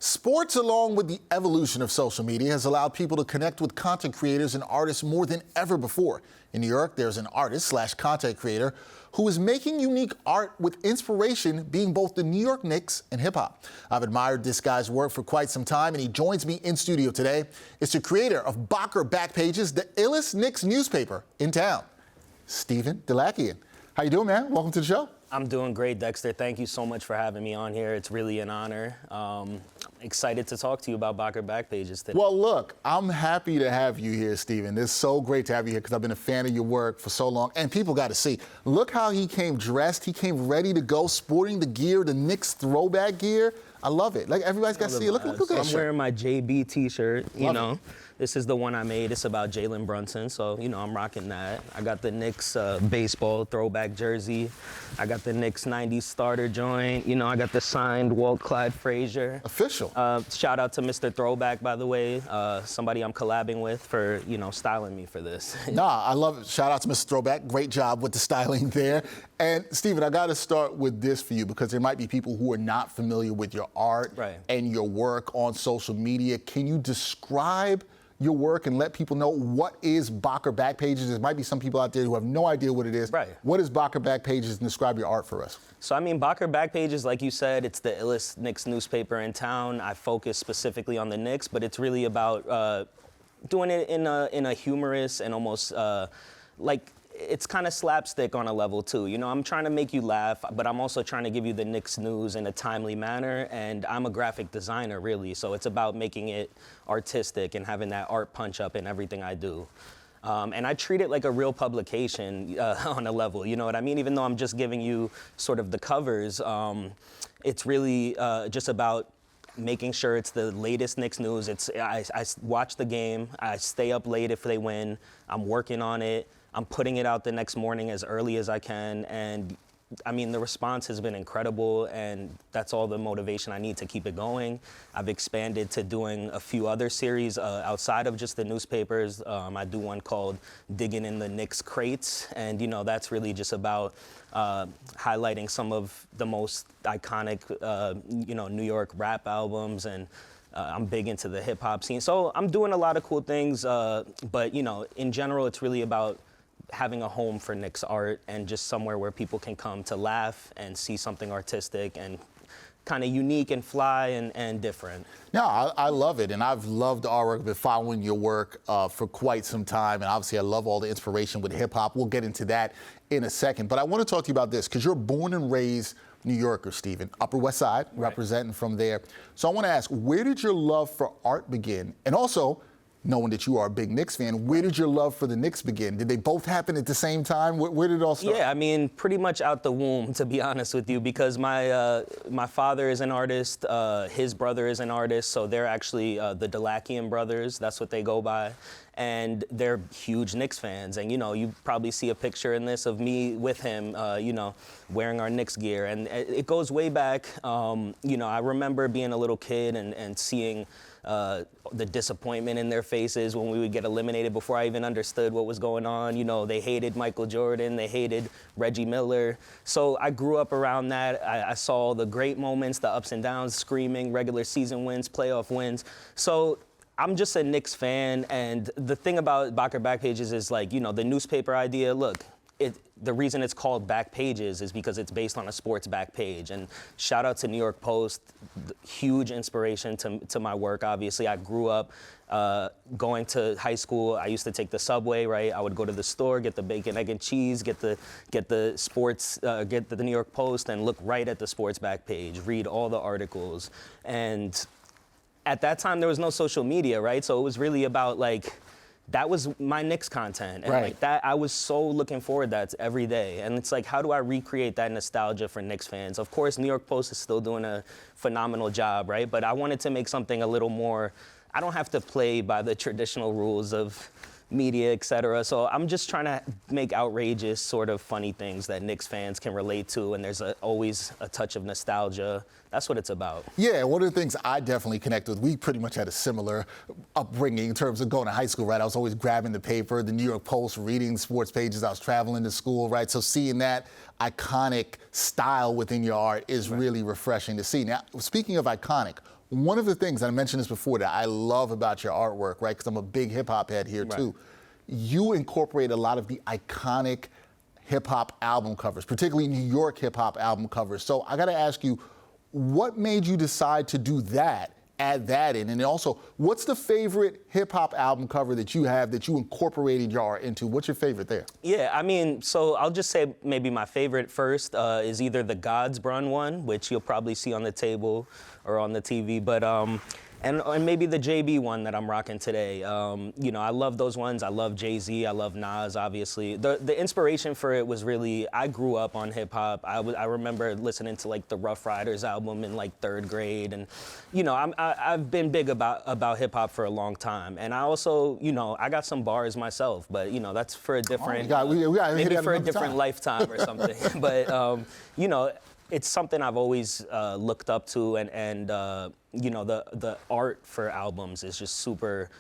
Sports, along with the evolution of social media, has allowed people to connect with content creators and artists more than ever before. In New York, there's an artist/content creator who is making unique art with inspiration being both the New York Knicks and hip-hop. I've admired this guy's work for quite some time, and he joins me in studio today. It's the creator of Bocker Backpages, the illest Knicks newspaper in town, Steven Dilakian. How you doing, man? Welcome to the show. I'm doing great, Dexter. Thank you so much for having me on here. It's really an honor. Excited to talk to you about Bocker Backpages today. Well, look, I'm happy to have you here, Steven. It's so great to have you here because I've been a fan of your work for so long, and people got to see. Look how he came dressed. He came ready to go, sporting the gear, the Knicks throwback gear. I love it. Like, everybody's got to see it. Look at that I'm shirt. wearing my JB t-shirt, you know. It. This is the one I made. It's about Jalen Brunson, so, you know, I'm rocking that. I got the Knicks baseball throwback jersey. I got the Knicks 90s starter joint. You know, I got the signed Walt Clyde Frazier. Official. Shout out to Mr. Throwback, by the way. Somebody I'm collabing with for, you know, styling me for this. Nah, I love it. Shout out to Mr. Throwback. Great job with the styling there. And, Steven, I got to start with this for you because there might be people who are not familiar with your art and your work on social media. Can you describe your work and let people know what is Bocker Backpages? There might be some people out there who have no idea what it is. What is Bocker Backpages, and describe your art for us? So, I mean, Bocker Backpages, like you said, it's the illest Knicks newspaper in town. I focus specifically on the Knicks, but it's really about doing it in a humorous and almost like, it's kind of slapstick on a level too. You know, I'm trying to make you laugh, but I'm also trying to give you the Knicks news in a timely manner. And I'm a graphic designer, really. So it's about making it artistic and having that art punch up in everything I do. And I treat it like a real publication on a level, you know what I mean? Even though I'm just giving you sort of the covers, it's really just about making sure it's the latest Knicks news. I watch the game, I stay up late if they win, I'm working on it. I'm putting it out the next morning as early as I can, and I mean, the response has been incredible, and that's all the motivation I need to keep it going. I've expanded to doing a few other series outside of just the newspapers. I do one called Digging in the Knicks Crates, and you know, that's really just about highlighting some of the most iconic, you know, New York rap albums, and I'm big into the hip hop scene. So I'm doing a lot of cool things, but you know, in general, it's really about having a home for Knicks art and just somewhere where people can come to laugh and see something artistic and kind of unique and fly and different. No, I love it, and I've loved the artwork. I've been following your work for quite some time, and obviously I love all the inspiration with hip-hop. We'll get into that in a second, but I want to talk to you about this because you're born and raised New Yorker, Steven, Upper West Side, representing from there. So I want to ask, where did your love for art begin? And also, knowing that you are a big Knicks fan, where did your love for the Knicks begin? Did they both happen at the same time? Where did it all start? Yeah, I mean, pretty much out the womb, to be honest with you, because my father is an artist, his brother is an artist, so they're actually the Dilakian brothers. That's what they go by. And they're huge Knicks fans. And, you know, you probably see a picture in this of me with him, you know, wearing our Knicks gear. And it goes way back. You know, I remember being a little kid and seeing the disappointment in their faces when we would get eliminated before I even understood what was going on. You know, they hated Michael Jordan, they hated Reggie Miller. So I grew up around that. I saw the great moments, the ups and downs, screaming, regular season wins, playoff wins. So I'm just a Knicks fan, and the thing about Bocker Backpages is, like, you know, the newspaper idea, look, the reason it's called Backpages is because it's based on a sports back page. And shout out to New York Post, huge inspiration to my work, obviously. I grew up going to high school. I used to take the subway, right? I would go to the store, get the bacon, egg, and cheese, get the sports, get the New York Post, and look right at the sports back page, read all the articles. And at that time, there was no social media, right? So it was really about, like, that was my Knicks content. And like that, I was so looking forward to that every day. And it's like, how do I recreate that nostalgia for Knicks fans? Of course, New York Post is still doing a phenomenal job, right? But I wanted to make something a little more, I don't have to play by the traditional rules of media, et cetera. So I'm just trying to make outrageous, sort of funny things that Knicks fans can relate to, and there's always a touch of nostalgia. That's what it's about. Yeah, one of the things I definitely connect with, we pretty much had a similar upbringing in terms of going to high school, right? I was always grabbing the paper, the New York Post, reading sports pages. I was traveling to school, right? So seeing that iconic style within your art is really refreshing to see. Now, speaking of iconic, one of the things, I mentioned this before, that I love about your artwork, right, because I'm a big hip-hop head here, too, you incorporate a lot of the iconic hip-hop album covers, particularly New York hip-hop album covers. So I got to ask you, what made you decide to do that, add that in? And also, what's the favorite hip-hop album cover that you have that you incorporated your art into? What's your favorite there? Yeah, I mean, so I'll just say maybe my favorite first is either the God's Brun one, which you'll probably see on the table or on the TV, but and maybe the JB one that I'm rocking today. You know, I love those ones. I love Jay-Z. I love Nas, obviously. The inspiration for it was really, I grew up on hip hop. I remember listening to like the Rough Riders album in like 3rd grade, and you know, I've been big about hip hop for a long time. And I also, you know, I got some bars myself, but you know, that's for a different, maybe for a different lifetime or something. But you know, it's something I've always looked up to, and you know, the art for albums is just super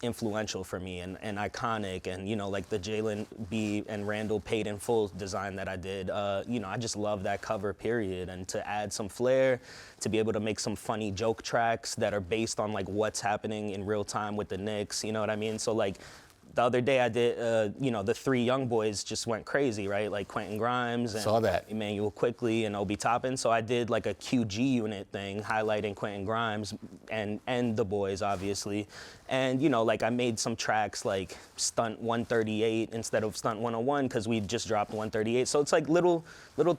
influential for me and iconic, and you know, like the Jalen B and Randall Paid in Full design that I did, you know, I just love that cover, period. And to add some flair, to be able to make some funny joke tracks that are based on like what's happening in real time with the Knicks, you know what I mean? So like, the other day I did, you know, the 3 young boys just went crazy, right? Like Quentin Grimes and Saw that. Emmanuel Quickly and Obi Toppin. So I did like a QG unit thing highlighting Quentin Grimes and the boys, obviously. And, you know, like I made some tracks like Stunt 138 instead of Stunt 101 because we just dropped 138. So it's like little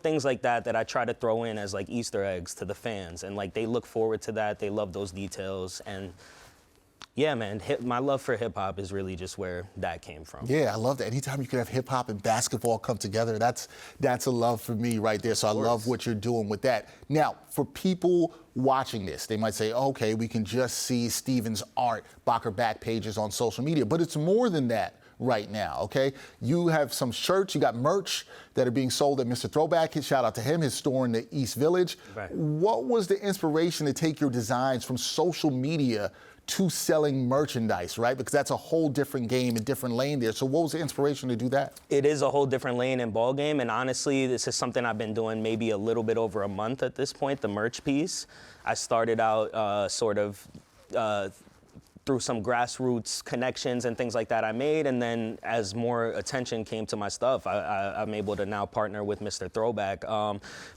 things like that I try to throw in as like Easter eggs to the fans. And like they look forward to that. They love those details. And yeah, man, my love for hip-hop is really just where that came from. Yeah, I love that. Anytime you can have hip-hop and basketball come together, that's a love for me right there. So I love what you're doing with that. Now, for people watching this, they might say, okay, we can just see Steven's art, Bocker Backpages on social media, but it's more than that right now, okay? You have some shirts, you got merch that are being sold at Mr. Throwback. Shout out to him, his store in the East Village. Right. What was the inspiration to take your designs from social media to selling merchandise, right? Because that's a whole different game, a different lane there. So what was the inspiration to do that? It is a whole different lane and ball game, and honestly, this is something I've been doing maybe a little bit over a month at this point, the merch piece. I started out sort of through some grassroots connections and things like that I made, and then as more attention came to my stuff, I'm able to now partner with Mr. Throwback.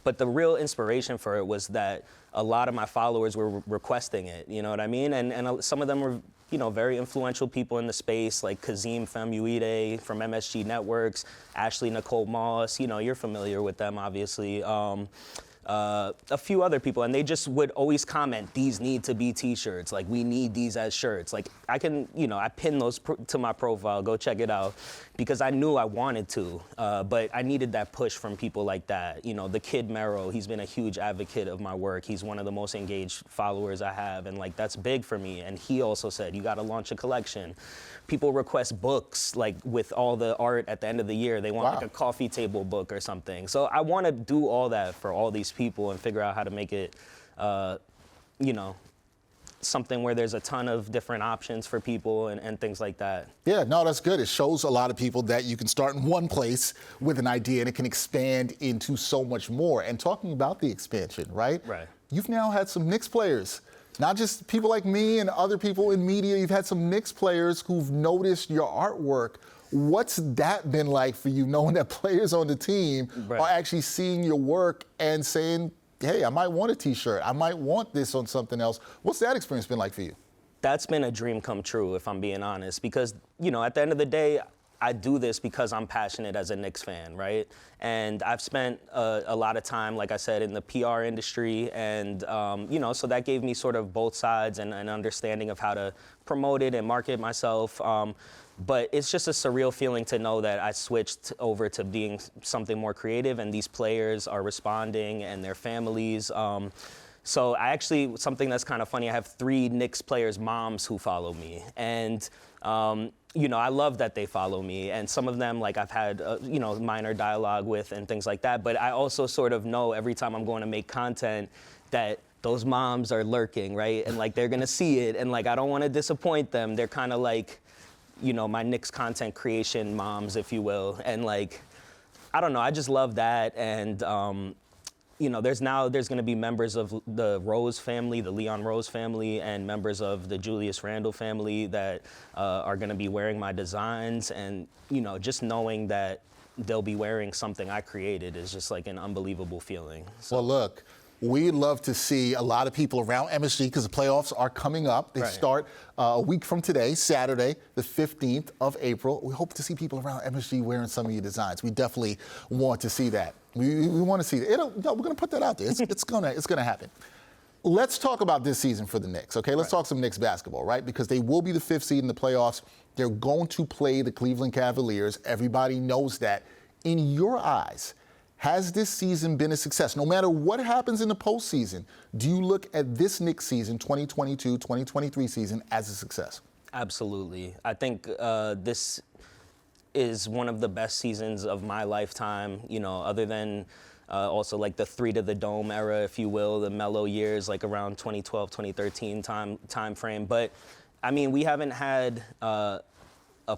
But the real inspiration for it was that a lot of my followers were requesting it, you know what I mean? And some of them were, you know, very influential people in the space, like Kazim Famuide from MSG Networks, Ashley Nicole Moss, you know, you're familiar with them, obviously. A few other people, and they just would always comment, these need to be t-shirts, like we need these as shirts. Like I can, you know, I pin those to my profile, go check it out, because I knew I wanted to, but I needed that push from people like that. You know, the Kid Mero, he's been a huge advocate of my work. He's one of the most engaged followers I have, and like that's big for me. And he also said, you gotta launch a collection. People request books, like with all the art at the end of the year. They want like a coffee table book or something. So I want to do all that for all these people and figure out how to make it, you know, something where there's a ton of different options for people and things like that. Yeah, no, that's good. It shows a lot of people that you can start in one place with an idea and it can expand into so much more. And talking about the expansion, right? Right. You've now had some Knicks players. Not just people like me and other people in media. You've had some Knicks players who've noticed your artwork. What's that been like for you, knowing that players on the team are actually seeing your work and saying, hey, I might want a t-shirt. I might want this on something else. What's that experience been like for you? That's been a dream come true, if I'm being honest, because, you know, at the end of the day, I do this because I'm passionate as a Knicks fan, right? And I've spent a lot of time, like I said, in the PR industry, and you know, so that gave me sort of both sides and an understanding of how to promote it and market myself. But it's just a surreal feeling to know that I switched over to being something more creative, and these players are responding and their families. So I actually, something that's kind of funny, I have 3 Knicks players' moms who follow me, and you know, I love that they follow me, and some of them, like, I've had, you know, minor dialogue with and things like that, but I also sort of know every time I'm going to make content that those moms are lurking, right? And, like, they're gonna see it, and, like, I don't wanna disappoint them. They're kind of like, you know, my Knicks content creation moms, if you will, and, like, I don't know, I just love that, and there's going to be members of the Rose family, the Leon Rose family, and members of the Julius Randle family that are going to be wearing my designs. And, just knowing that they'll be wearing something I created is just like an unbelievable feeling. So. Well, look, we'd love to see a lot of people around MSG because the playoffs are coming up. They start a week from today, Saturday, the 15th of April. We hope to see people around MSG wearing some of your designs. We definitely want to see that. We want to see that. We're going to put that out there. It's going to happen. Let's talk about this season for the Knicks, okay? Let's talk some Knicks basketball, right? Because they will be the 5th seed in the playoffs. They're going to play the Cleveland Cavaliers. Everybody knows that. In your eyes, has this season been a success? No matter what happens in the postseason, do you look at this Knicks season, 2022-2023 season, as a success? Absolutely. I think this is one of the best seasons of my lifetime, other than also like the 3 to the Dome era, if you will, the mellow years, like around 2012, 2013 time frame. But, I mean, we haven't had a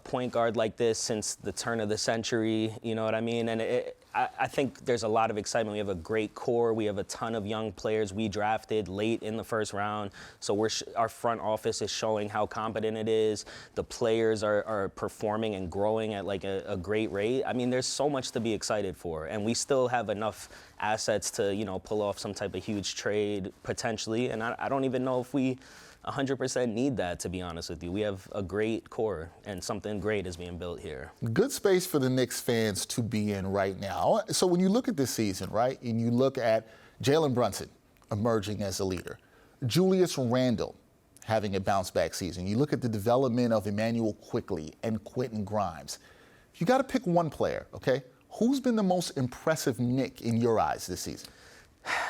point guard like this since the turn of the century, you know what I mean? And I think there's a lot of excitement. We have a great core. We have a ton of young players we drafted late in the first round. So our front office is showing how competent it is. The players are performing and growing at like a great rate. I mean, there's so much to be excited for. And we still have enough assets to, pull off some type of huge trade potentially. And I don't even know if we 100% need that, to be honest with you. We have a great core, and something great is being built here. Good space for the Knicks fans to be in right now. So when you look at this season, right, and you look at Jalen Brunson emerging as a leader, Julius Randle having a bounce-back season, you look at the development of Emmanuel Quickley and Quentin Grimes. If you got to pick one player, okay, who's been the most impressive Knick in your eyes this season?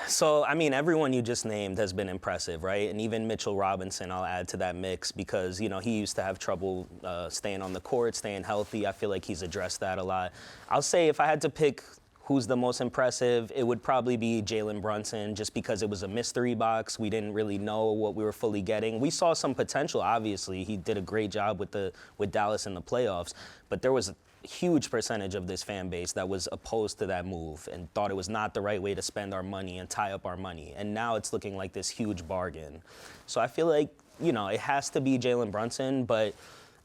So, I mean, everyone you just named has been impressive, right? And even Mitchell Robinson, I'll add to that mix because, he used to have trouble staying on the court, staying healthy. I feel like he's addressed that a lot. I'll say if I had to pick who's the most impressive, it would probably be Jalen Brunson, just because it was a mystery box. We didn't really know what we were fully getting. We saw some potential, obviously. He did a great job with Dallas in the playoffs, but there was huge percentage of this fan base that was opposed to that move and thought it was not the right way to spend our money and tie up our money. And now it's looking like this huge bargain. So I feel like, it has to be Jalen Brunson, but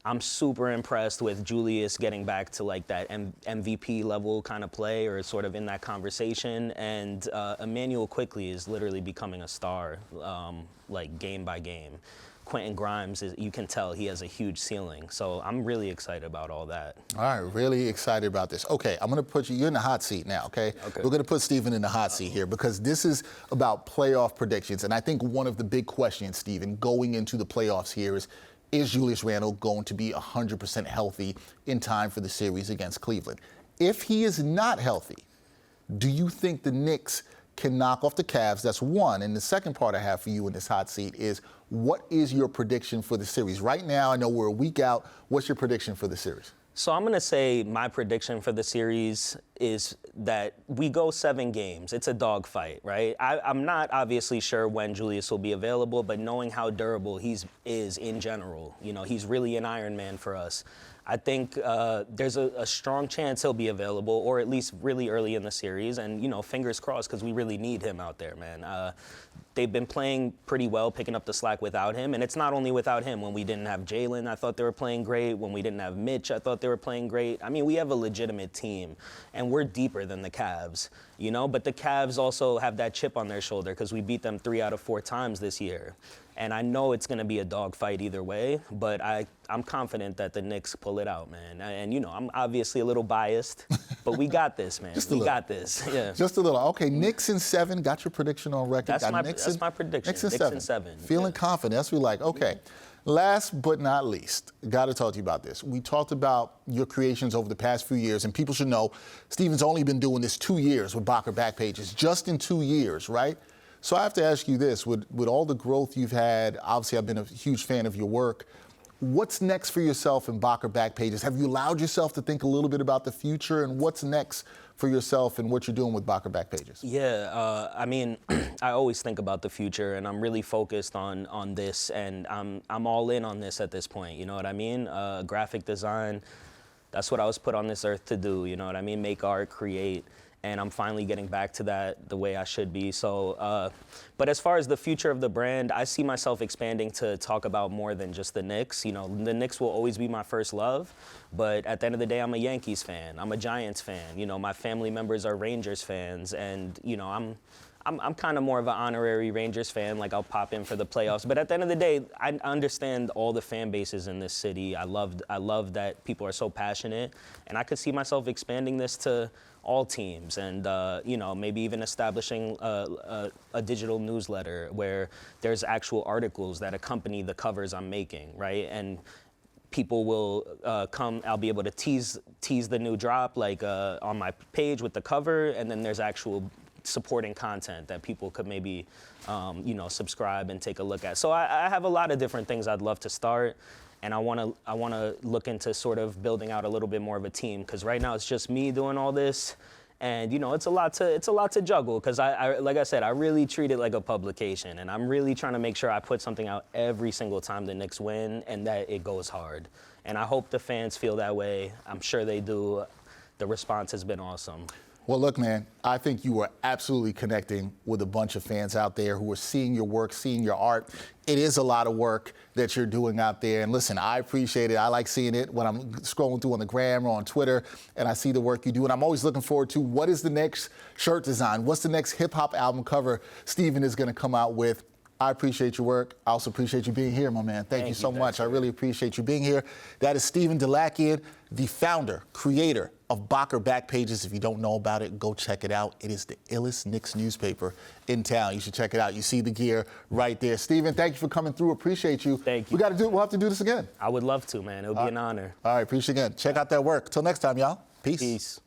I'm super impressed with Julius getting back to like that MVP level kind of play, or sort of in that conversation. And Emmanuel Quickley is literally becoming a star, like game by game. Quentin Grimes, you can tell he has a huge ceiling. So I'm really excited about all that. All right, really excited about this. Okay, I'm going to put you're in the hot seat now, okay? We're going to put Steven in the hot seat here because this is about playoff predictions. And I think one of the big questions, Steven, going into the playoffs here is Julius Randle going to be 100% healthy in time for the series against Cleveland? If he is not healthy, do you think the Knicks can knock off the Cavs? That's one. And the second part I have for you in this hot seat is, what is your prediction for the series? Right now, I know we're a week out. What's your prediction for the series? So I'm going to say my prediction for the series is that we go 7 games. It's a dogfight, right? I'm not obviously sure when Julius will be available, but knowing how durable he is in general, he's really an Iron Man for us. I think there's a strong chance he'll be available, or at least really early in the series. And, fingers crossed, because we really need him out there, man. They've been playing pretty well, picking up the slack without him. And it's not only without him. When we didn't have Jalen, I thought they were playing great. When we didn't have Mitch, I thought they were playing great. I mean, we have a legitimate team, and we're deeper than the Cavs, But the Cavs also have that chip on their shoulder because we beat them 3 out of 4 times this year. And I know it's going to be a dogfight either way, but I'm confident that the Knicks pull it out, man. And, I'm obviously a little biased, but we got this, man. We got this. Yeah. Just a little. Okay, Knicks in 7. Got your prediction on record. That's my prediction. Knicks in 7. Feeling confident. That's what we like. Okay. Yeah. Last but not least, got to talk to you about this. We talked about your creations over the past few years, and people should know Steven's only been doing this 2 years with Bocker Backpages, just in 2 years, right? So I have to ask you this, with all the growth you've had, obviously I've been a huge fan of your work. What's next for yourself in Bocker Backpages? Have you allowed yourself to think a little bit about the future, and what's next for yourself and what you're doing with Bocker Backpages? Yeah, I mean, I always think about the future, and I'm really focused on this, and I'm all in on this at this point, you know what I mean? Graphic design, that's what I was put on this earth to do, you know what I mean? Make art, create. and I'm finally getting back to that the way I should be. So, but as far as the future of the brand, I see myself expanding to talk about more than just the Knicks. You know, the Knicks will always be my first love, but at the end of the day, I'm a Yankees fan. I'm a Giants fan. You know, my family members are Rangers fans, and you know, I'm kind of more of an honorary Rangers fan. Like, I'll pop in for the playoffs. But at the end of the day, I understand all the fan bases in this city. I love that people are so passionate, and I could see myself expanding this to all teams, and you know, maybe even establishing a digital newsletter where there's actual articles that accompany the covers I'm making, right? And people will come. I'll be able to tease the new drop, like on my page with the cover, and then there's actual supporting content that people could maybe, you know, subscribe and take a look at. So I have a lot of different things I'd love to start, and I wanna look into sort of building out a little bit more of a team, because right now it's just me doing all this, and you know, it's a lot to juggle, because I like I said, I really treat it like a publication, and I'm really trying to make sure I put something out every single time the Knicks win, and that it goes hard. And I hope the fans feel that way. I'm sure they do. The response has been awesome. Well, look, man, I think you are absolutely connecting with a bunch of fans out there who are seeing your work, seeing your art. It is a lot of work that you're doing out there. And listen, I appreciate it. I like seeing it when I'm scrolling through on the gram or on Twitter, and I see the work you do. And I'm always looking forward to what is the next shirt design? What's the next hip-hop album cover Steven is going to come out with? I appreciate your work. I also appreciate you being here, my man. Thank you so much. I really appreciate you being here. That is Steven Dilakian, the founder, creator of Bocker Backpages. If you don't know about it, go check it out. It is the illest Knicks newspaper in town. You should check it out. You see the gear right there. Steven, thank you for coming through. Appreciate you. Thank you. We'll have to do this again. I would love to, man. It would be an honor. All right, appreciate it again. Check out that work. Till next time, y'all. Peace. Peace.